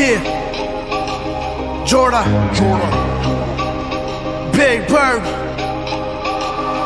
Yeah, Jordan, Big Bird.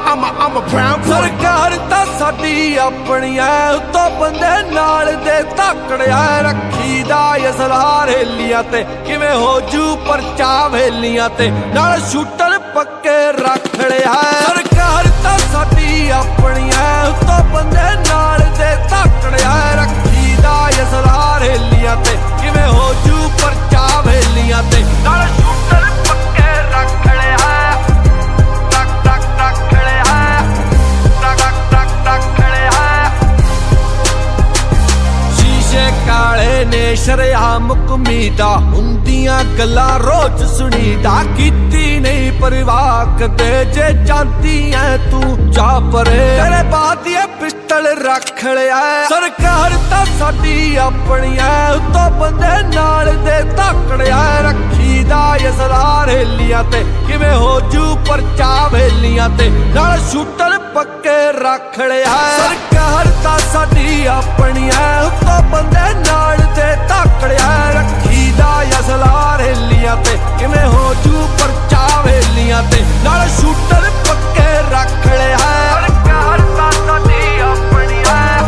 I'm a brown boy. सरकार ਤਾਂ ਸਾਡੀ ਆਪਣੀ ਐ ਉਤੋਂ ਬੰਦੇ ਨਾਲ ਦੇ ਧਾਕੜਿਆ ਰੱਖੀ ਦਾ ਅਸਲਾਰ ਹੇਲੀਆਂ ਤੇ ਕਿਵੇਂ ਹੋ ਜੂ ਪਰਚਾ ਵੇਲੀਆਂ ਤੇ ਨਾਲ ਸ਼ੂਟਰ ਪੱਕੇ ਰੱਖ ਲਿਆ ਸਰਕਾਰ ਤਾਂ ਸਾਡੀ ਆਪਣੀ ਐ ਉਤੋਂ ਬੰਦੇ ਨਾਲ ਦੇ ਧਾਕੜਿਆ ਰੱਖੀ ਦਾ ਅਸਲਾਰ ਹੇਲੀਆਂ ਤੇ ਕਿਵੇਂ ਹੋ ਜੂ ਪਰਚਾ ਵੇਲੀਆਂ ਤੇ ਨਾਲ ਸ਼ੂਟਰ ਪੱਕੇ ਰੱਖ ਲਿਆ ਕਾਲੇ ਨੇ ਸ਼ਰਿਆਮ ਕਮੀਦਾ ਹੁੰਦੀਆਂ ਗੱਲਾਂ ਰੋਜ਼ ਸੁਣੀਦਾ ਕੀਤੀ ਨਹੀਂ ਪਰਵਾਹ ਕਦੇ ਜੇ ਜਾਂਦੀ ਐ ਤੂੰ ਜਾ ਪਰੇ ਤੇਰੇ ਬਾਤ ਇਹ ਪਿਸਟਲ ਰੱਖ ਲਿਆ ਸਰਕਾਰ ਤਾਂ ਸਾਡੀ ਆਪਣੀ ਐ ਉਤੋਂ ਬੰਦੇ ਨਾਲ ਦੇ ਧਾਕੜਿਆ ਰੱਖੀ ਦਾ ਅਸਲਾਰ ਹੇਲੀਆਂ ਤੇ ਕਿਵੇਂ ਹੋ ਜੂ ਪਰਚਾ ਵੇਲੀਆਂ ਤੇ ਨਾਲ ਸ਼ੂਟਰ ਪੱਕੇ ਰੱਖ ਲਿਆ ਸਰਕਾਰ ਤਾਂ ਸਾਡੀ ਆਪਣੀ ਐ ਉਤੋਂ ਬੰਦੇ ਨਾਲ ਦੇ ਧਾਕੜਿਆ ਰੱਖੀ ਦਾ ਅਸਲਾਰ ਹੇਲੀਆਂ ਤੇ ਕਿਵੇਂ ਹੋ ਜੂ ਪਰਚਾ ਵੇਲੀਆਂ ਤੇ ਨਾਲ ਸ਼ੂਟਰ ਪੱਕੇ ਰੱਖ ਲਿਆ ਸਰਕਾਰ ਤਾਂ ਸਾਡੀ ਆਪਣੀ ਐ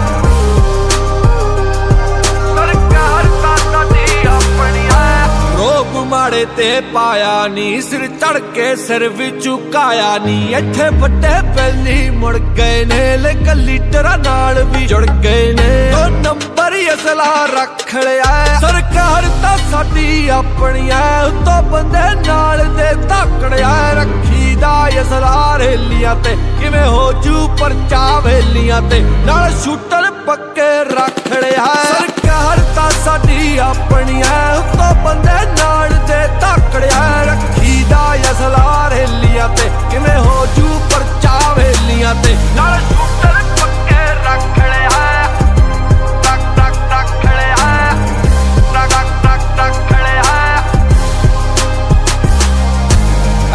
ਸਰਕਾਰ ਤਾਂ ਸਾਡੀ ਆਪਣੀ ਐ ਰੋਬ ਮਾੜੇ ਤੇ ਪਾਇਆ ਨੀ ਸਿਰ ਚੜ ਕੇ ਸਿਰ ਵੀ ਝੁਕਾਇਆ ਨੀ ਇੱਥੇ ਵੱਡੇ ਪਹਿਲੀ ਮੁੜ ਗਏ ਨੇ ਲੇਕਿਨ ਲੀਡਰਾਂ ਨਾਲ ਵੀ ਜੁੜ ਗਏ ਨੇ ਦੋ ਨੰਬਰ ਅਸਲਾ ਰੱਖ ਲਿਆ ਸਰਕਾਰ ਤਾਂ ਸਾਡੀ ਆਪਣੀ ਐ ਉਤੋਂ ਬੰਦੇ ਨਾਲ ਦੇ ਧਾਕੜਿਆ ਰੱਖੀ ਦਾ ਅਸਲਾਰ ਹੇਲੀਆਂ ਤੇ ਕਿਵੇਂ ਹੋ ਜੂ ਪਰਚਾ ਵੇਲੀਆਂ ਤੇ ਨਾਲ ਸ਼ੂਟਰ ਪੱਕੇ ਰੱਖ ਲਿਆ ਸਰਕਾਰ ਤਾਂ ਸਾਡੀ ਆਪਣੀ ਐ ਉਤੋਂ ਬੰਦੇ ਨਾਲ ਦੇ ਧਾਕੜਿਆ ਰੱਖੀ ਦਾ ਅਸਲਾਰ ਹੇਲੀਆਂ ਤੇ ਕਿਵੇਂ ਹੋ ਜੂ ਪਰਚਾ ਵੇਲੀਆਂ ਤੇ ਨਾਲ ਸ਼ੂਟਰ ਪੱਕੇ ਰੱਖ ਲਿਆ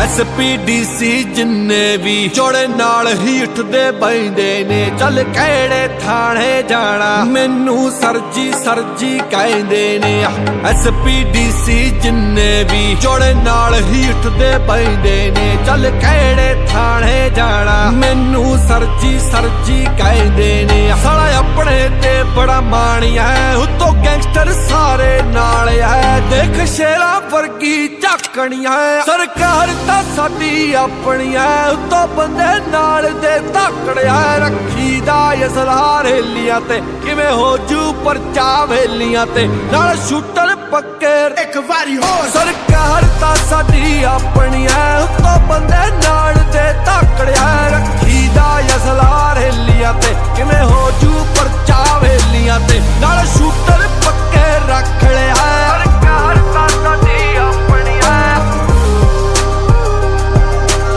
SPDC ਜਿੰਨੇ ਵੀ ਜੋੜੇ ਨਾਲ ਹੀ ਉੱਠਦੇ ਬੈਂਦੇ ਨੇ ਚੱਲ ਕਿਹੜੇ ਥਾਣੇ ਜਾਣਾ ਮੈਨੂੰ ਸਰਜੀ ਕਹਿੰਦੇ ਨੇ SPDC ਜਿੰਨੇ ਵੀ ਜੋੜੇ ਨਾਲ ਹੀ ਉੱਠਦੇ ਬੈਂਦੇ ਨੇ ਚੱਲ ਕਿਹੜੇ ਥਾਣੇ ਜਾਣਾ ਮੈਨੂੰ ਸਰਜੀ ਕਹਿੰਦੇ ਨੇ ਸਾਲਾ ਆਪਣੇ ਤੇ ਬੜਾ ਮਾਣਿਆ ਉਤੋਂ ਗੈਂਗਸਟਰ ਸਾਰੇ ਨਾਲ ਐ ਦੇਖ ਸ਼ੇਰਾਂ ਵਰਗੀ ਝਾਕਣੀਆਂ ਸਰਕਾਰ ਤਾਂ ਸਾਡੀ ਆਪਣੀ ਐ ਉਤੋਂ ਬੰਦੇ ਨਾਲ ਦੇ ਧਾਕੜਿਆ ਰੱਖੀ ਦਾ ਅਸਲਾਰ ਹੇਲੀਆਂ ਤੇ ਕਿਵੇਂ ਹੋ ਜੂ ਪਰਚਾ ਵੇਲੀਆਂ ਤੇ ਨਾਲ ਸ਼ੂਟਰ ਪੱਕੇ ਇੱਕ ਵਾਰੀ ਹੋਰ ਸਰਕਾਰ ਤਾਂ ਸਾਡੀ ਆਪਣੀ ਐ ਉਤੋਂ ਬੰਦੇ ਨਾਲ ਦੇ ਧਾਕੜਿਆ ਰੱਖੀ ਦਾ ਅਸਲਾਰ ਹੇਲੀਆਂ ਤੇ ਕਿਵੇਂ ਹੋ ਜੂ ਪਰਚਾ ਵੇਲੀਆਂ ਤੇ ਨਾਲ ਸ਼ੂਟਰ ਪੱਕੇ ਰੱਖ ਲਿਆ ਸਰਕਾਰ ਤਾਂ ਸਾਡੀ ਆਪਣੀ ਐ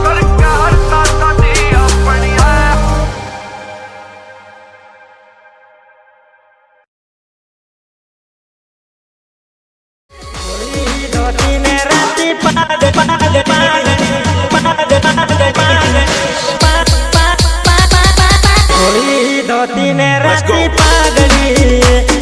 ਸਰਕਾਰ ਤਾਂ ਸਾਡੀ ਆਪਣੀ ਐ धोती ने राती पागली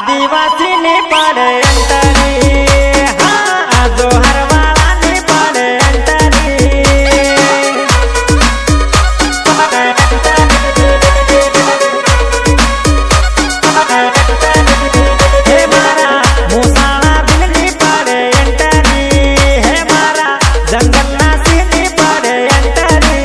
आदिवासी ने पड़े अंतरी हाँ जोहर वाला ने पड़े अंतरी हे मारा मुसाला बिल ने पड़े अंतरी हे मारा जंगल नासी ने पड़े अंतरी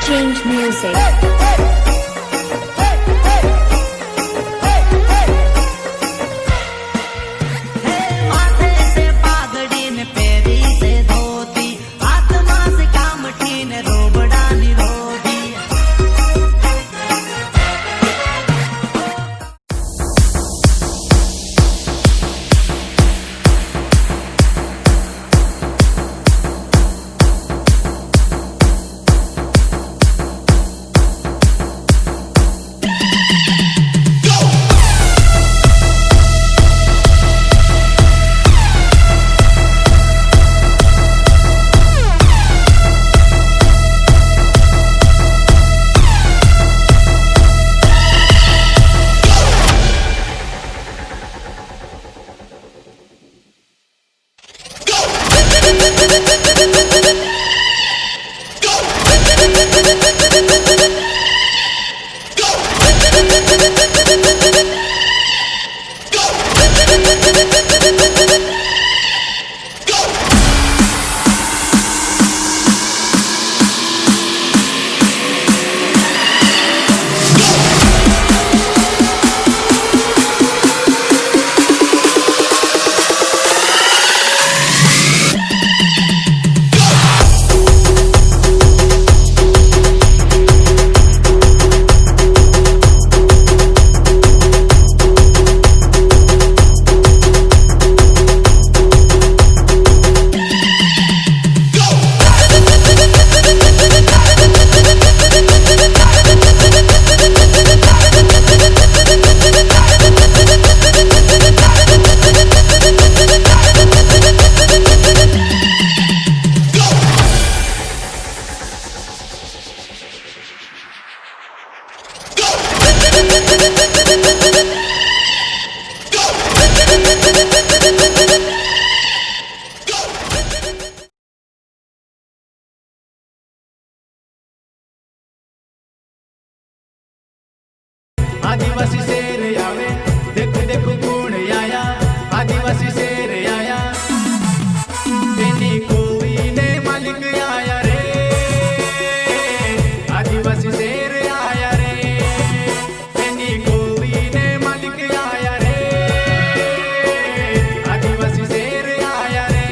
Change music. आदिवासी शेर आवे देखो देखो कौन आया आदिवासी शेर आया तेनी कोई ने मालिक आया रे आदिवासी शेर आया रे तेनी कोई ने मालिक आया रे आदिवासी शेर आया रे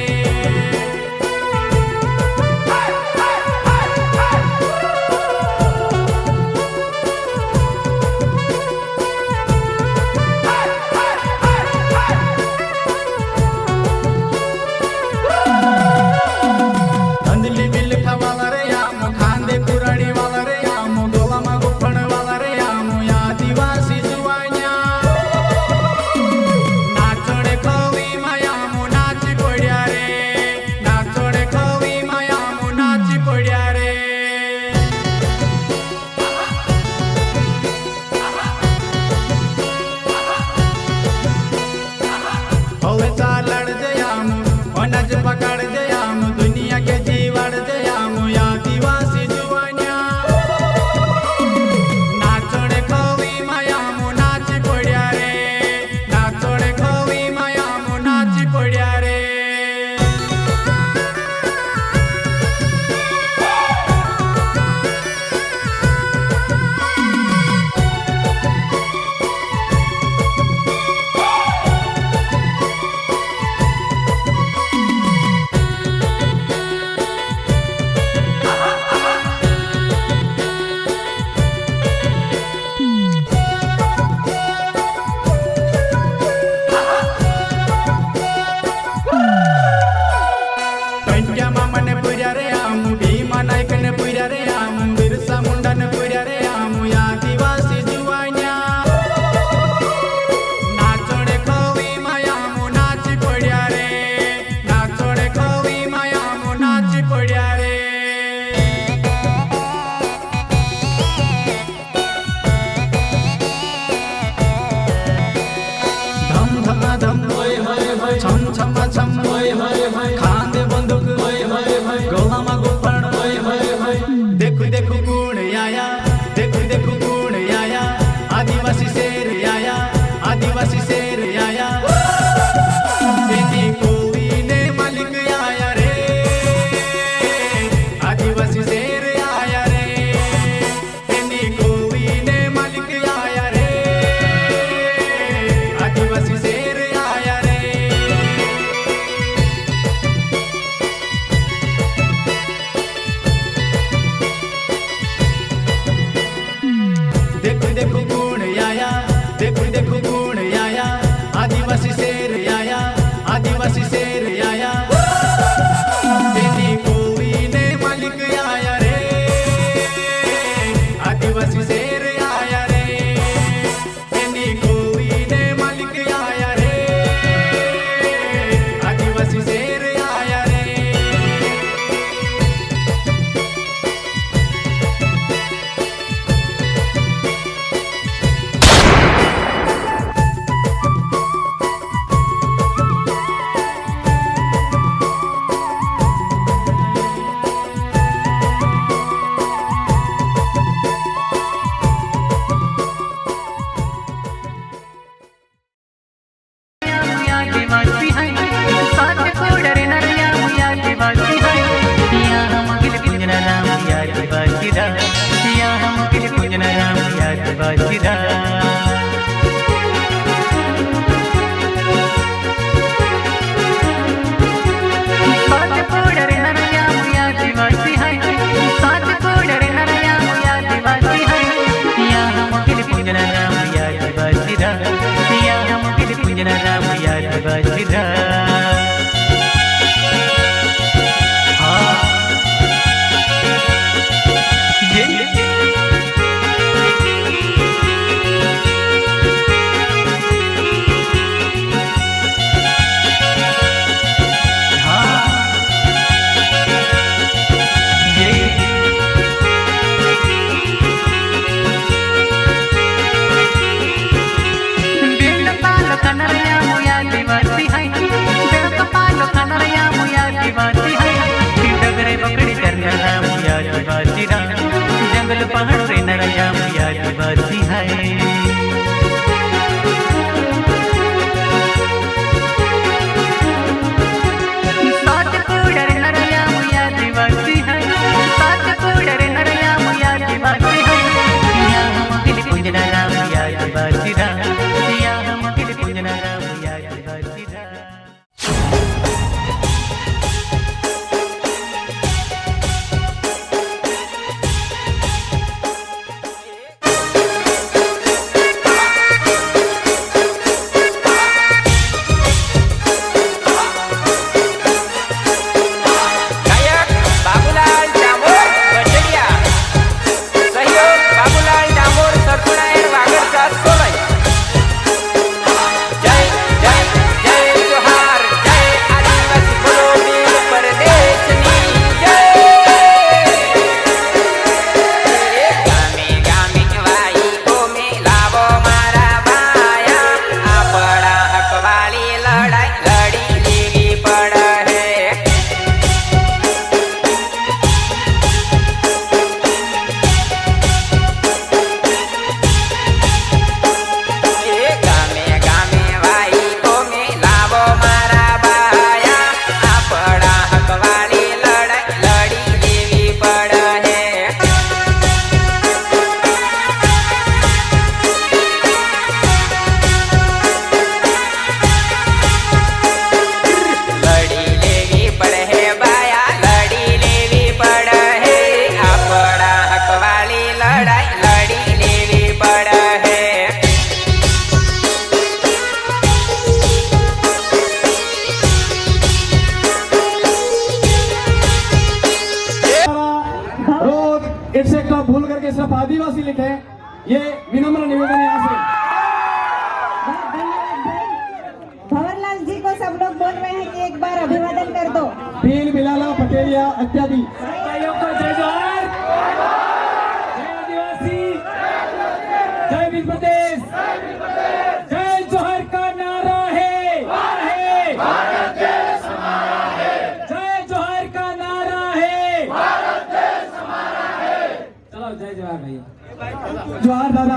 सिर्फ आदिवासी लिखे, ये विनम्र निवेदन यहाँ से। भंवरलाल जी को सब लोग बोल रहे हैं कि एक बार अभिवादन कर दो। पील बिलाला पटेलिया इत्यादि। जय जोहार, जय आदिवासी, जय भील प्रदेश, जय जोहर का नारा है, भारत देश हमारा है, जय जोहर का नारा है, भारत देश हमारा है। चलो जय जोहर भैया। जोहार दादा,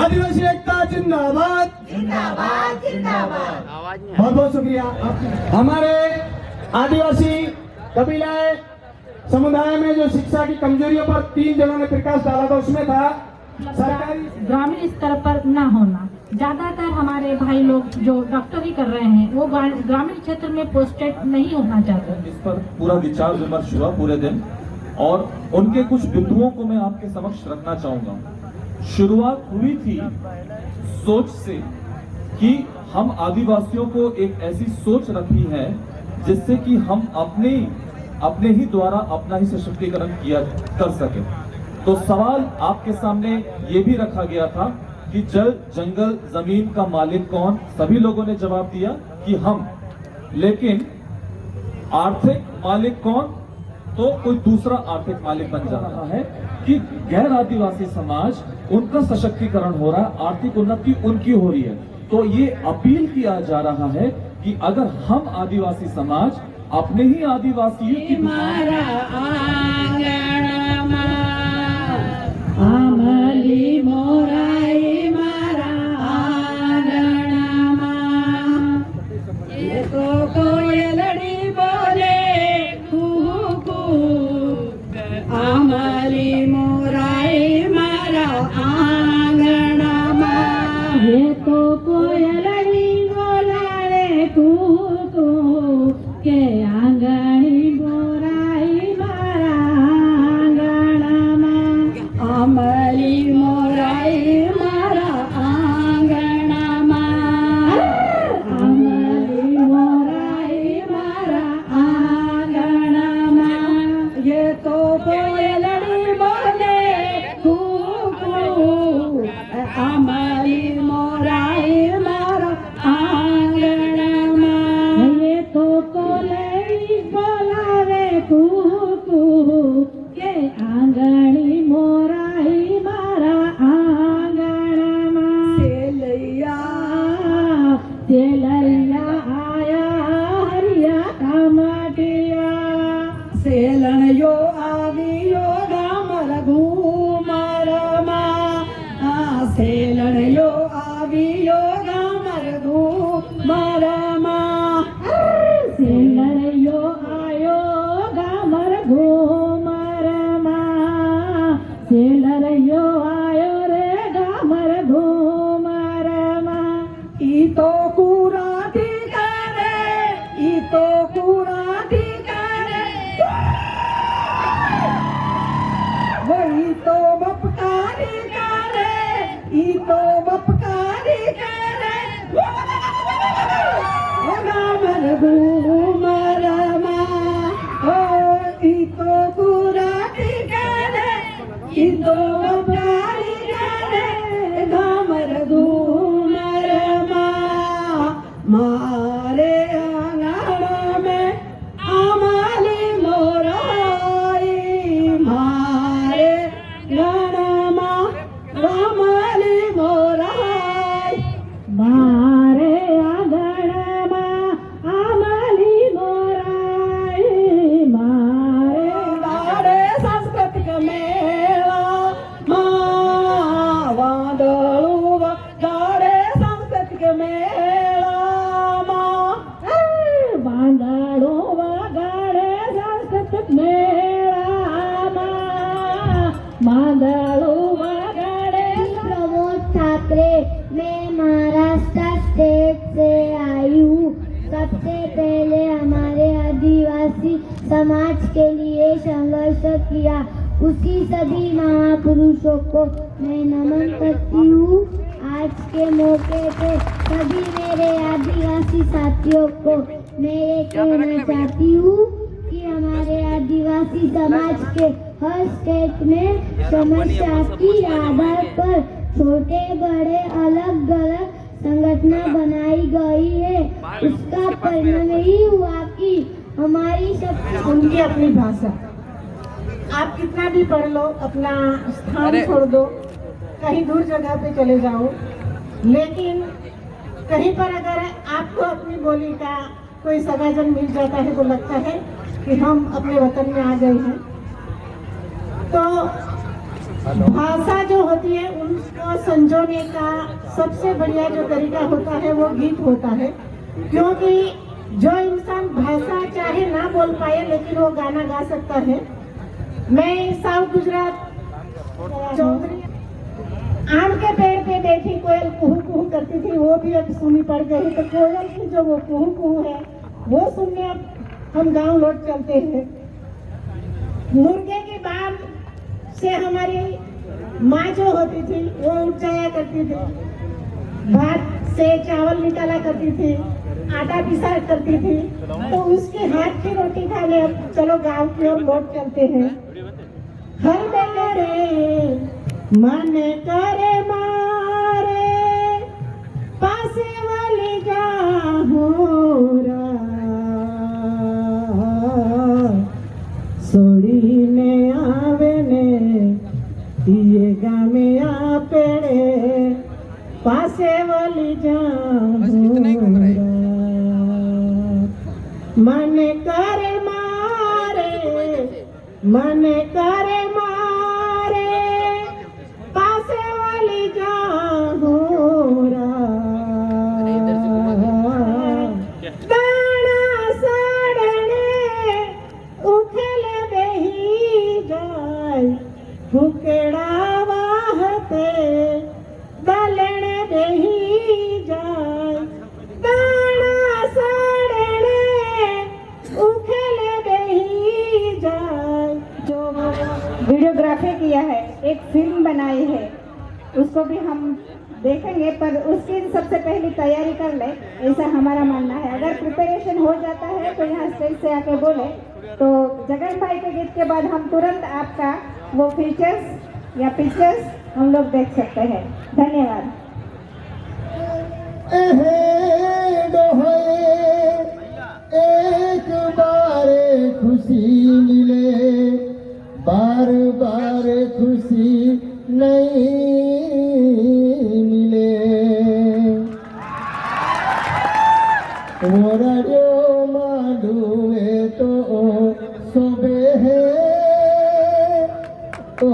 आदिवासी एकता जिंदाबाद, जिंदाबाद जिंदाबाद। बहुत बहुत शुक्रिया। हमारे आदिवासी कबीलाए समुदाय में जो शिक्षा की कमजोरियों पर 3 जनों ने प्रकाश डाला था, उसमें था सरकारी ग्रामीण स्तर पर न होना। ज्यादातर हमारे भाई लोग जो डॉक्टरी कर रहे हैं वो ग्रामीण क्षेत्र में पोस्टेड नहीं होना चाहते। इस पर पूरा विचार विमर्श हुआ पूरे दिन, और उनके कुछ बिंदुओं को मैं आपके समक्ष रखना चाहूंगा। शुरुआत हुई थी सोच से कि हम आदिवासियों को एक ऐसी सोच रखी है जिससे कि हम अपने ही द्वारा अपना ही सशक्तिकरण किया कर सके। तो सवाल आपके सामने ये भी रखा गया था कि जल, जंगल, जमीन का मालिक कौन? सभी लोगों ने जवाब दिया कि हम। लेकिन आर्थिक मालिक कौन? तो कोई दूसरा आर्थिक मालिक बन जा रहा है कि गैर आदिवासी समाज, उनका सशक्तिकरण हो रहा है, आर्थिक उन्नति उनकी हो रही है। तो ये अपील किया जा रहा है कि अगर हम आदिवासी समाज अपने ही आदिवासियों की आमली मोराई मारा आंगणमा, ये तो कोयलड़ी बोले कूकू, आमली मोराई मारा आंगणमा, ये तो कोयलड़ी बोलावे कूकू, के आंगणी मोराई मारा आंगणमा, आमली मोराई मारा आंगणमा, आमली मोराई मारा आंगणमा, ये तो कोयलड़ी बोले कूकू, आमली मोराई मारा आंगणमा, ये तो कोयलड़ी बोलावे कूकू, के आंगणी मोराई मारा आंगणमा, सेलैया आया हरिया कामटिया, सेलणयो आवियो गामर घूमरमा, सेलणयो आवियो गामर घूमरमा, सेलणयो आयो गामर घूमरमा, सेलणयो आयो रे गामर घूमरमा, ई तो कुराठी करे, ई तो कुराठी करे, वही तो बपकारी करे, ई तो बपकारी करे, गामर घूमरमा, ओ ई तो कुराठी करे, ई तो बपकारी करे, गामर घूमरमा, मारे आंगण में आमली मोराई, मारे गणमा आमली मोराई, मारे आंगण में आमली मोराई, मारे गाड़े सांस्कृतिक मेला, वादळू गाड़े सांस्कृतिक मेला, वादळू गाड़े सांस्कृतिक मेला, वादळू गाड़े। प्रमोद ठाकरे, मैं महाराष्ट्र स्टेट से आई हूँ। सबसे पहले हमारे आदिवासी समाज के लिए संघर्ष किया, उसी सभी महापुरुषों को मैं नमन करती हूँ। आज के मौके पे सभी मेरे आदिवासी साथियों को मैं ये कहना चाहती हूँ कि हमारे आदिवासी समाज के हर स्टेट में समस्या की आधार पर छोटे बड़े अलग अलग संगठन बनाई गई है। इसका परिणाम यही हुआ कि हमारी सब उनकी अपनी भाषा, आप कितना भी पढ़ लो, अपना स्थान छोड़ दो, कहीं दूर जगह पे चले जाओ, लेकिन कहीं पर अगर आपको अपनी बोली का कोई सगाजन मिल जाता है तो लगता है कि हम अपने वतन में आ गए हैं। तो भाषा जो होती है उनको संजोने का सबसे बढ़िया जो तरीका होता है वो गीत होता है, क्योंकि जो इंसान भाषा चाहे ना बोल पाए लेकिन वो गाना गा सकता है। मैं साउथ गुजरात चौधरी आम के पेड़ पे बैठी कोयल कुहू कुहू करती थी, वो भी अब सुनी पड़ गई। तो कोयल की जो वो कुहू कुहू है वो सुनने अब हम गांव लौट चलते हैं। मुर्गे के बाल से हमारी माँ जो होती थी वो उठ जाया करती थी, भात से चावल निकाला करती थी, आटा पिसा करती थी, तो उसके हाथ की रोटी खा ले। अब चलो गांव की ओर लौट चलते हैं। हर बेरे मन करे मारे पासे वाली गाहोरा सोड़ी ने आवे ने ये गामे आ पेड़े पासे वाली गाहोरा मन करे मारे मन करे मारे पासे वाली गाहोरा दाना साड़ने उठले बेही जाय भुकेड़ा वाहते दलण बेही जाय दाना साड़ने उठले बेही जाय। जो वीडियोग्राफी किया है, एक फिल्म बनाई है, उसको भी हम देखेंगे, पर उसकी सबसे पहले तैयारी कर ले, ऐसा हमारा मानना है। अगर प्रिपरेशन हो जाता है तो यहाँ स्टेज से आके बोले, तो जगन भाई के गीत के बाद हम तुरंत आपका वो फीचर्स या पिक्चर्स हम लोग देख सकते हैं। धन्यवाद। एक बार खुशी मिले, बार बार खुशी नहीं मिले। मोरारियो माडुए तो सोबे है तो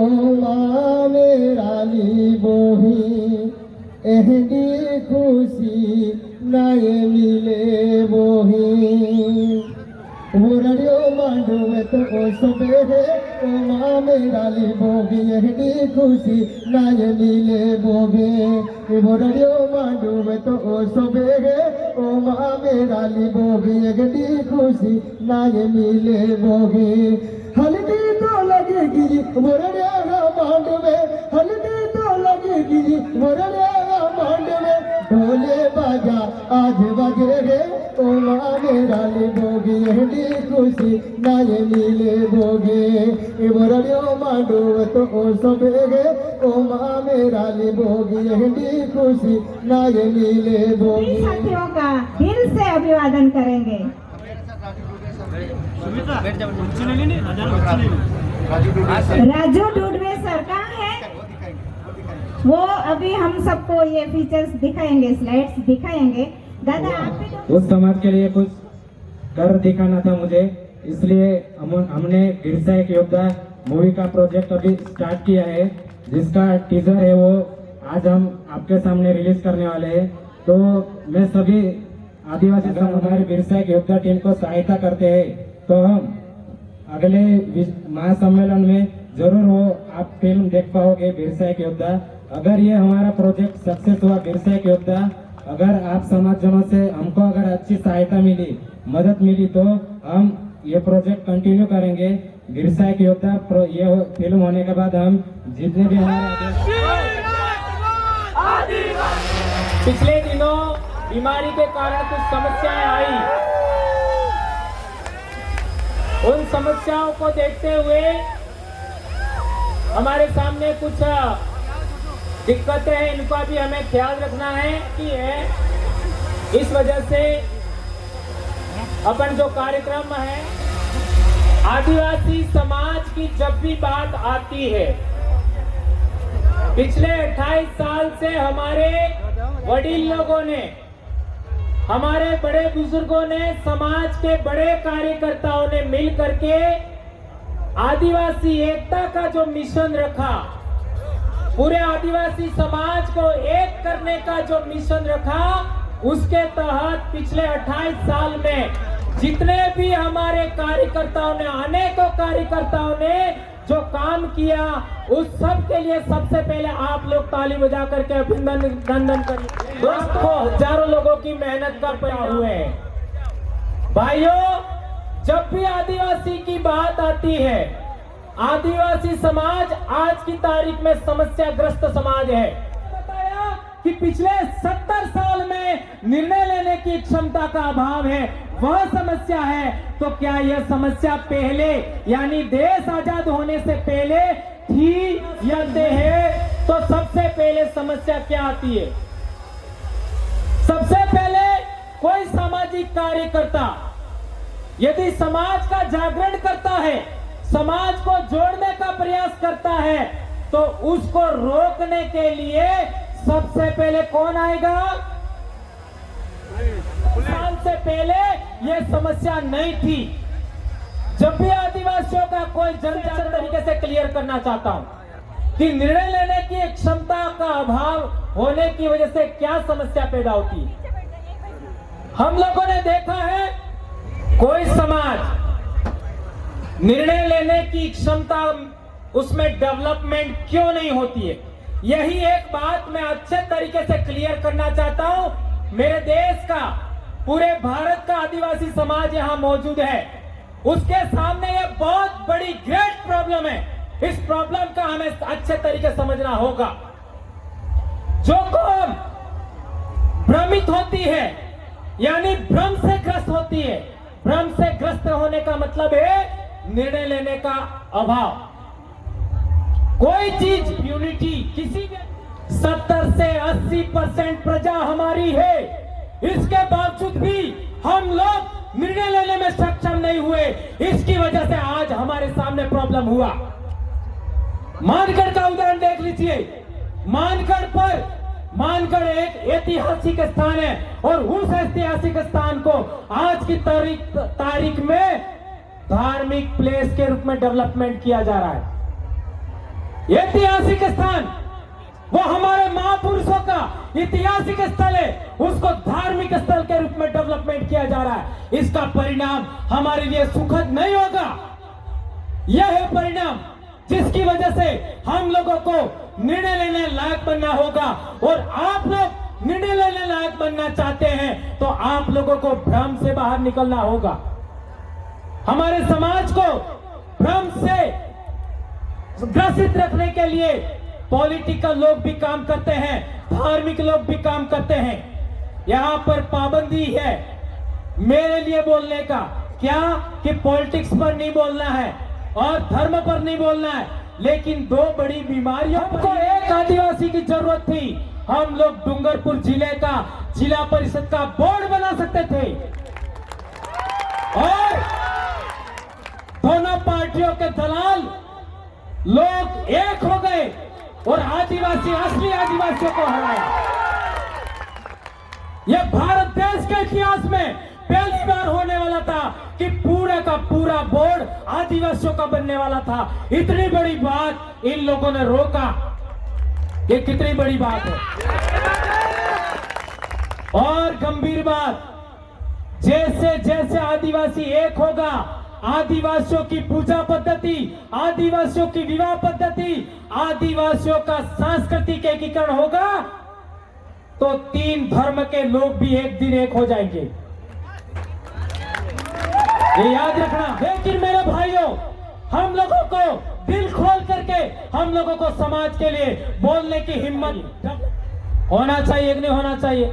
मेराली बोही एहदी खुशी नहीं मिले बोही। मोरारियो माडुए तो सोबे है तो मेराली बोही एहदी खुशी नहीं मिले बोगे। मोरारियो माडुए तो सोबे है ओ मेराली बोगी एहदी खुशी नहीं मिले बोगे। हल्दी तो लगेगी मोरड़िया मांड में, हल्दी तो लगेगी मोरड़िया मांड में, ढोले बाजा आज बजे गे ओ मेराली बोगी एहदी खुशी नहीं मिले बोगे। मोरड़ियो मांडो तो सबे गे ओ मेराली बोगी एहदी खुशी नहीं मिले बोगे। साथियों का दिल से अभिवादन करेंगे। राजू डूडवे सर कहाँ है? वो अभी हम सबको ये फीचर्स दिखाएंगे, स्लाइड्स दिखाएंगे। दादा आप भी तो उस समाज के लिए कुछ कर दिखाना था मुझे, इसलिए हमने गिरसा एक योद्धा मूवी का प्रोजेक्ट अभी स्टार्ट किया है, जिसका टीजर है वो आज हम आपके सामने रिलीज करने वाले हैं। तो मैं सभी आदिवासी समुदाय गिरसा एक योद्धा टीम को सहायता करते हैं, तो हम अगले महासम्मेलन में जरूर वो आप फिल्म देख पाओगे बिरसा एक योद्धा। अगर ये हमारा प्रोजेक्ट सक्सेस हुआ बिरसा एक योद्धा, अगर आप समाजजनों से हमको अगर अच्छी सहायता मिली, मदद मिली, तो हम ये प्रोजेक्ट कंटिन्यू करेंगे। बिरसा एक योद्धा ये फिल्म होने के बाद हम जितने भी हमारे पिछले दिनों बीमारी के कारण कुछ समस्याएं आई, उन समस्याओं को देखते हुए हमारे सामने कुछ दिक्कतें हैं, इनका भी हमें ख्याल रखना है कि इस वजह से अपन जो कार्यक्रम है, आदिवासी समाज की जब भी बात आती है, पिछले 28 साल से हमारे वडील लोगों ने, हमारे बड़े बुजुर्गों ने, समाज के बड़े कार्यकर्ताओं ने मिल करके आदिवासी एकता का जो मिशन रखा, पूरे आदिवासी समाज को एक करने का जो मिशन रखा, उसके तहत पिछले 28 साल में जितने भी हमारे कार्यकर्ताओं ने, अनेकों कार्यकर्ताओं ने जो काम किया, उस सब के लिए सबसे पहले आप लोग ताली बजा करके अभिनंदन करिए। दोस्तों, हजारों लोगों की मेहनत का परिणाम हुए हैं। भाइयों, जब भी आदिवासी की बात आती है, आदिवासी समाज आज की तारीख में समस्याग्रस्त समाज है। बताया कि पिछले 70 साल में निर्णय लेने की क्षमता का अभाव है, वह समस्या है। तो क्या यह समस्या पहले, यानी देश आजाद होने से पहले थी या है? तो सबसे पहले समस्या क्या आती है? सबसे पहले कोई सामाजिक कार्यकर्ता यदि समाज का जागरण करता है, समाज को जोड़ने का प्रयास करता है, तो उसको रोकने के लिए सबसे पहले कौन आएगा? साल से पहले यह समस्या नहीं थी। जब भी आदिवासियों का कोई जनजातीय तरीके से क्लियर करना चाहता हूं कि निर्णय लेने की क्षमता का अभाव होने की वजह से क्या समस्या पैदा होती है। हम लोगों ने देखा है, कोई समाज निर्णय लेने की क्षमता, उसमें डेवलपमेंट क्यों नहीं होती है, यही एक बात मैं अच्छे तरीके से क्लियर करना चाहता हूं। मेरे देश का, पूरे भारत का आदिवासी समाज यहां मौजूद है, उसके सामने ये बहुत बड़ी ग्रेट प्रॉब्लम है। इस प्रॉब्लम का हमें अच्छे तरीके से समझना होगा। जो कौम भ्रमित होती है, यानी भ्रम से ग्रस्त होती है, भ्रम से ग्रस्त होने का मतलब है निर्णय लेने का अभाव। कोई चीज यूनिटी, किसी 70 से 80% प्रजा हमारी है, इसके बावजूद भी हम लोग निर्णय लेने में सक्षम नहीं हुए। इसकी वजह से आज हमारे सामने प्रॉब्लम हुआ। मानगढ़ का उदाहरण देख लीजिए। मानगढ़ एक ऐतिहासिक स्थान है, और उस ऐतिहासिक स्थान को आज की तारीख में धार्मिक प्लेस के रूप में डेवलपमेंट किया जा रहा है। ऐतिहासिक स्थान, वो हमारे महापुरुषों का ऐतिहासिक स्थल है, उसको धार्मिक स्थल के रूप में डेवलपमेंट किया जा रहा है। इसका परिणाम हमारे लिए सुखद नहीं होगा। यह है परिणाम जिसकी वजह से हम लोगों को निर्णय लेने लायक बनना होगा। और आप लोग निर्णय लेने लायक बनना चाहते हैं तो आप लोगों को भ्रम से बाहर निकलना होगा। हमारे समाज को भ्रम से ग्रसित रखने के लिए पॉलिटिकल लोग भी काम करते हैं, धार्मिक लोग भी काम करते हैं। यहां पर पाबंदी है मेरे लिए बोलने का, क्या कि पॉलिटिक्स पर नहीं बोलना है और धर्म पर नहीं बोलना है, लेकिन दो बड़ी बीमारियों को एक आदिवासी की जरूरत थी। हम लोग डूंगरपुर जिले का जिला परिषद का बोर्ड बना सकते थे, और दोनों पार्टियों के दलाल लोग एक हो गए और आदिवासी, असली आदिवासियों को हराया। यह भारत देश के इतिहास में पहली बार होने वाला था कि पूरा का पूरा बोर्ड आदिवासियों का बनने वाला था। इतनी बड़ी बात इन लोगों ने रोका, ये कितनी बड़ी बात है। और गंभीर बात, जैसे जैसे आदिवासी एक होगा, आदिवासियों की पूजा पद्धति, आदिवासियों की विवाह पद्धति, आदिवासियों का सांस्कृतिक एकीकरण होगा, तो 3 धर्म के लोग भी एक दिन एक हो जाएंगे। ये याद रखना। लेकिन मेरे भाइयों, हम लोगों को दिल खोल करके हम लोगों को समाज के लिए बोलने की हिम्मत होना चाहिए कि नहीं होना चाहिए?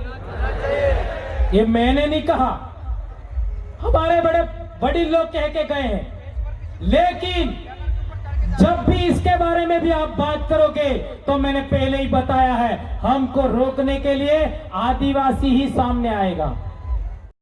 ये मैंने नहीं कहा, हमारे बड़े बड़ी लोग कह के गए हैं। लेकिन जब भी इसके बारे में भी आप बात करोगे तो मैंने पहले ही बताया है, हमको रोकने के लिए आदिवासी ही सामने आएगा।